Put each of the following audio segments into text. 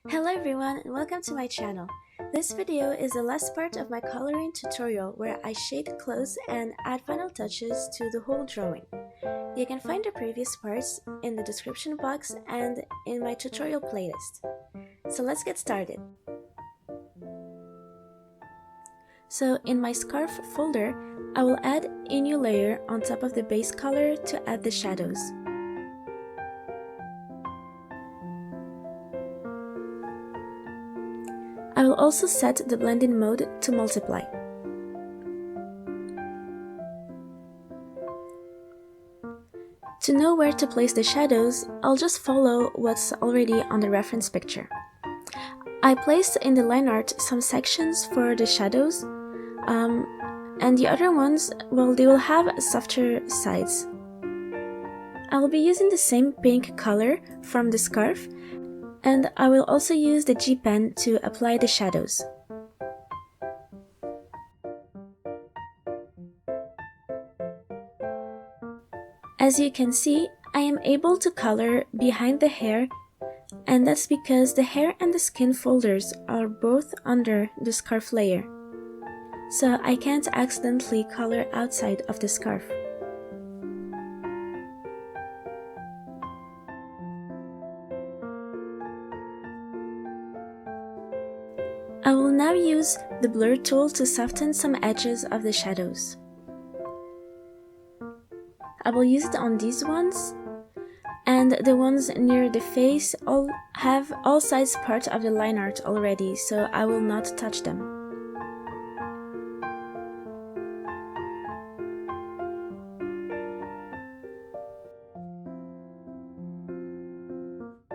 Hello everyone and welcome to my channel. This video is the last part of my coloring tutorial where I shade clothes and add final touches to the whole drawing. You can find the previous parts in the description box and in my tutorial playlist. So let's get started. So in my scarf folder, I will add a new layer on top of the base color to add the shadows. I will also set the blending mode to multiply. To know where to place the shadows, I'll just follow what's already on the reference picture. I placed in the line art some sections for the shadows, and the other ones, well, they will have softer sides. I will be using the same pink color from the scarf, and I will also use the G pen to apply the shadows. As you can see, I am able to color behind the hair, and that's because the hair and the skin folders are both under the scarf layer, so I can't accidentally color outside of the scarf. I will now use the blur tool to soften some edges of the shadows. I will use it on these ones, and the ones near the face all have all sides part of the line art already, so I will not touch them.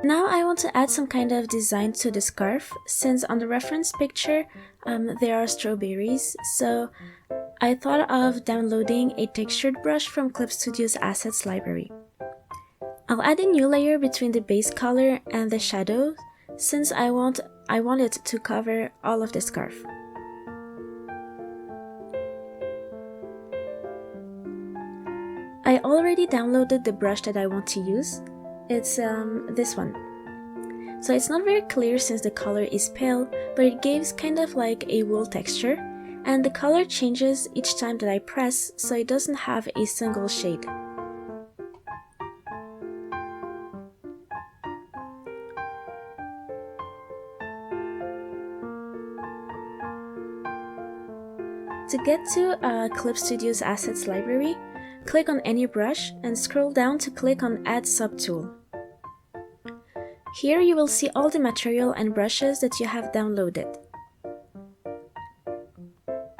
Now I want to add some kind of design to the scarf, since on the reference picture there are strawberries, so I thought of downloading a textured brush from Clip Studio's Assets library. I'll add a new layer between the base color and the shadow, since I want it to cover all of the scarf. I already downloaded the brush that I want to use. It's this one. So it's not very clear since the color is pale, but it gives kind of like a wool texture, and the color changes each time that I press, so it doesn't have a single shade. To get to Clip Studio's Assets library, click on any brush and scroll down to click on Add Subtool. Here you will see all the material and brushes that you have downloaded.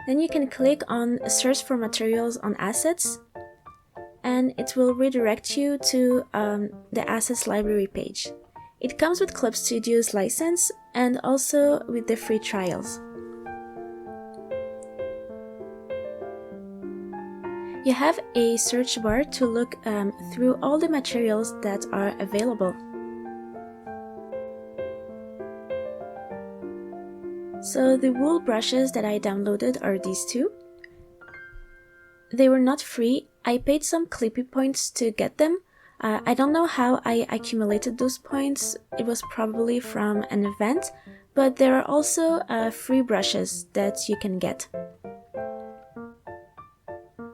Then you can click on Search for Materials on Assets, and it will redirect you to the Assets library page. It comes with Clip Studio's license and also with the free trials. You have a search bar to look through all the materials that are available. So the wool brushes that I downloaded are these two. They were not free. I paid some clippy points to get them. I don't know how I accumulated those points. It was probably from an event, but there are also free brushes that you can get.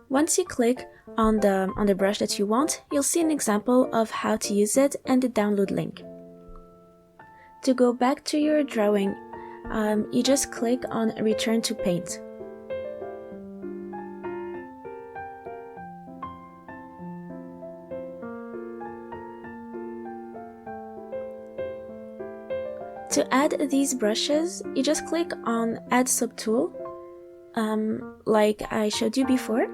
Once you click on the brush that you want, you'll see an example of how to use it and the download link. To go back to your drawing, you just click on Return to Paint. To add these brushes, you just click on Add Subtool, like I showed you before,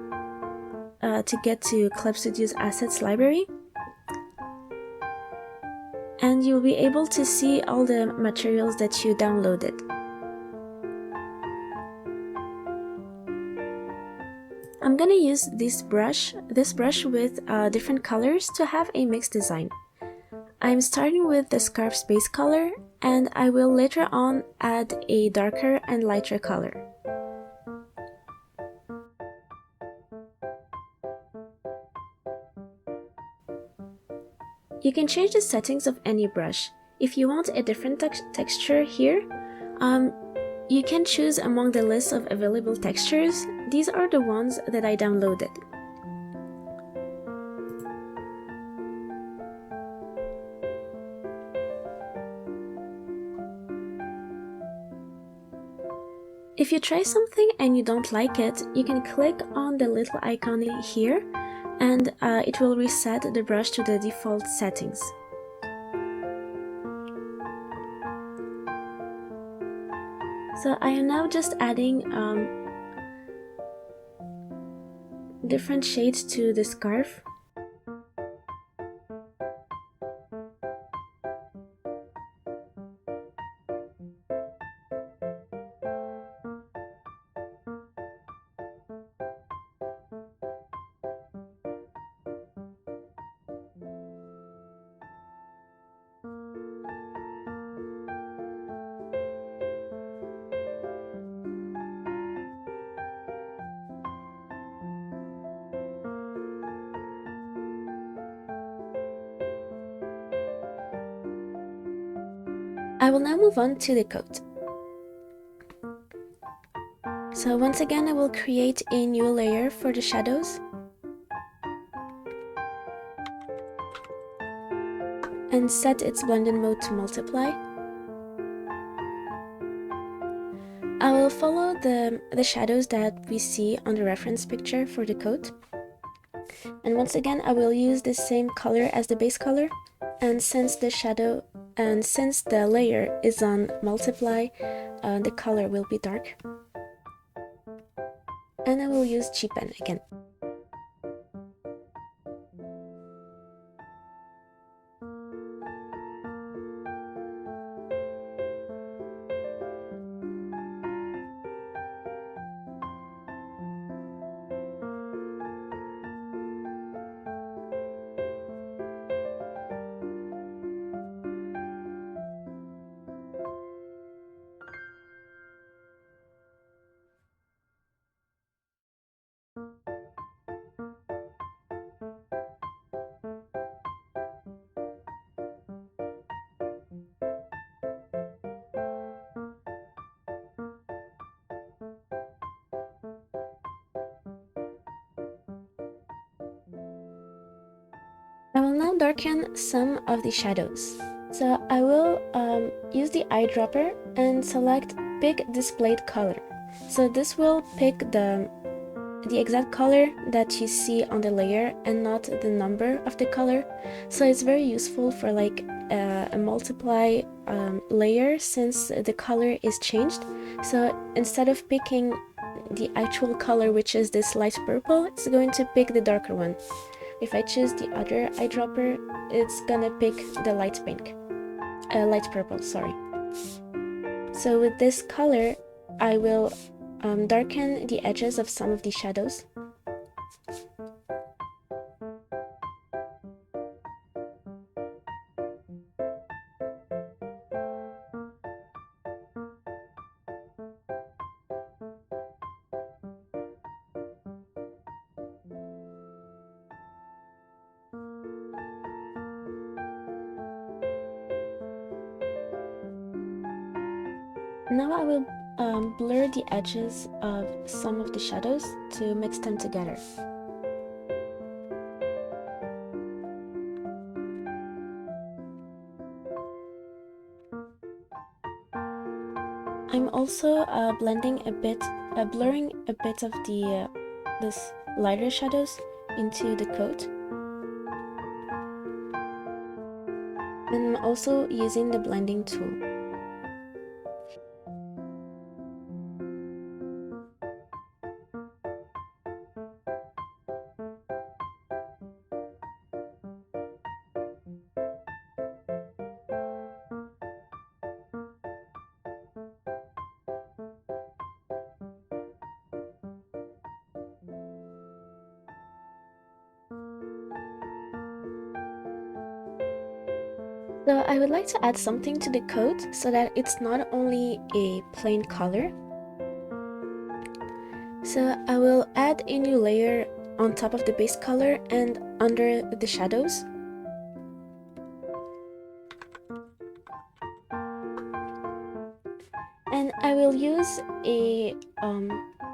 to get to Clip Studio's Assets library. And you'll be able to see all the materials that you downloaded. I'm gonna use this brush with different colors to have a mixed design. I'm starting with the scarf's base color, and I will later on add a darker and lighter color. You can change the settings of any brush. If you want a different texture here, you can choose among the list of available textures. These are the ones that I downloaded. If you try something and you don't like it, you can click on the little icon here and it will reset the brush to the default settings. So I am now just adding different shades to the scarf. I will now move on to the coat. So once again, I will create a new layer for the shadows. And set its blending mode to multiply. I will follow the shadows that we see on the reference picture for the coat. And once again, I will use the same color as the base color. And since the layer is on multiply, the color will be dark. And I will use cheapen again. I will now darken some of the shadows. So I will use the eyedropper and select Pick Displayed Color. So this will pick the exact color that you see on the layer and not the number of the color. So it's very useful for like a multiply layer since the color is changed. So instead of picking the actual color, which is this light purple, it's going to pick the darker one. If I choose the other eyedropper, it's gonna pick the light purple, sorry. So with this color, I will darken the edges of some of the shadows. Now I will blur the edges of some of the shadows to mix them together. I'm also blurring a bit of this lighter shadows into the coat. And I'm also using the blending tool. So I would like to add something to the coat so that it's not only a plain color. So I will add a new layer on top of the base color and under the shadows. And I will use a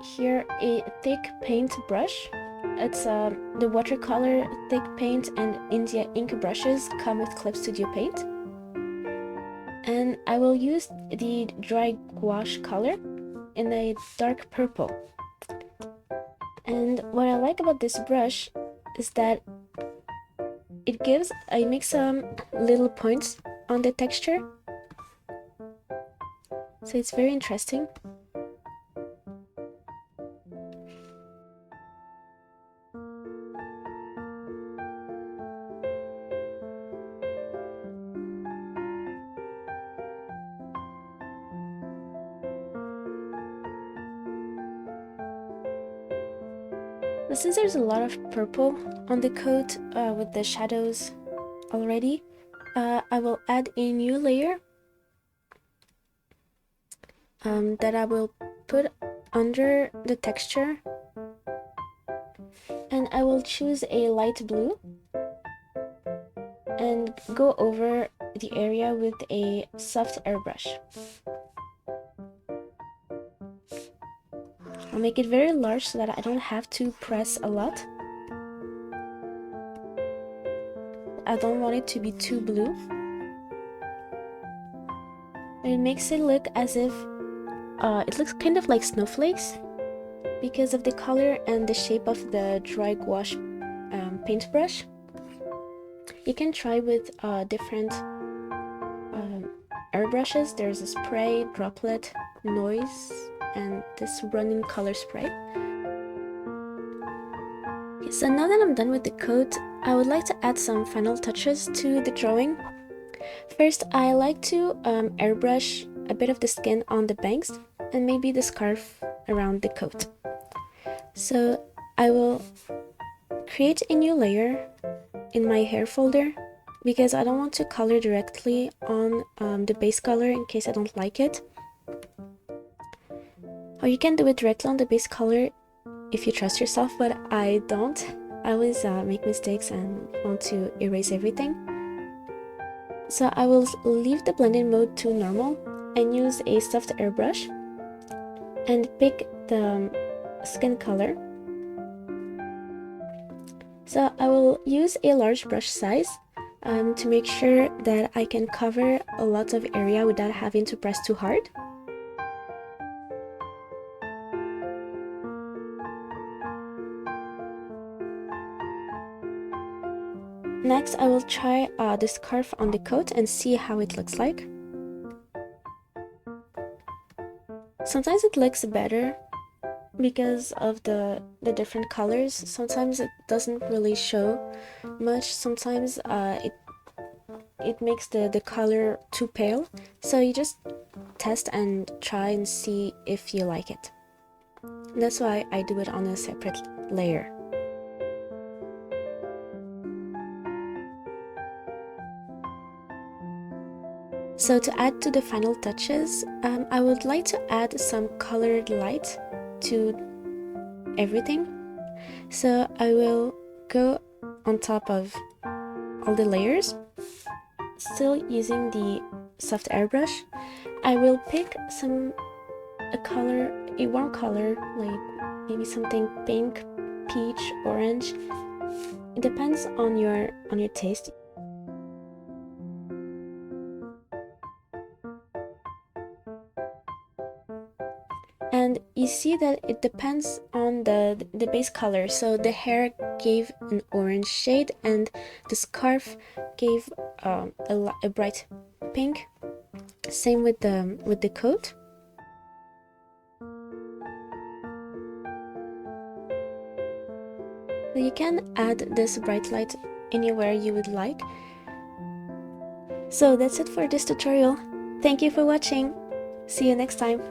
here a thick paint brush. It's the watercolor thick paint, and India ink brushes come with Clip Studio Paint. And I will use the dry gouache color in a dark purple. And what I like about this brush is that I make some little points on the texture, so it's very interesting. But since there's a lot of purple on the coat with the shadows already, I will add a new layer that I will put under the texture, and I will choose a light blue and go over the area with a soft airbrush. I'll make it very large so that I don't have to press a lot. I don't want it to be too blue. It makes it look as if it looks kind of like snowflakes because of the color and the shape of the dry gouache paintbrush. You can try with different airbrushes. There's a spray, droplet, noise, and this running color spray. Okay, so now that I'm done with the coat, I would like to add some final touches to the drawing. First, I like to airbrush a bit of the skin on the bangs and maybe the scarf around the coat. So I will create a new layer in my hair folder because I don't want to color directly on the base color in case I don't like it. Or you can do it directly on the base color if you trust yourself, but I don't. I always make mistakes and want to erase everything. So I will leave the blending mode to normal and use a soft airbrush and pick the skin color. So I will use a large brush size to make sure that I can cover a lot of area without having to press too hard. Next, I will try the scarf on the coat and see how it looks like. Sometimes it looks better because of the different colors. Sometimes it doesn't really show much. Sometimes it makes the color too pale. So you just test and try and see if you like it. That's why I do it on a separate layer. So to add to the final touches, I would like to add some colored light to everything. So I will go on top of all the layers, still using the soft airbrush. I will pick a warm color, like maybe something pink, peach, orange. It depends on your taste. And you see that it depends on the base color. So the hair gave an orange shade and the scarf gave a bright pink. Same with the coat. So you can add this bright light anywhere you would like. So that's it for this tutorial. Thank you for watching. See you next time.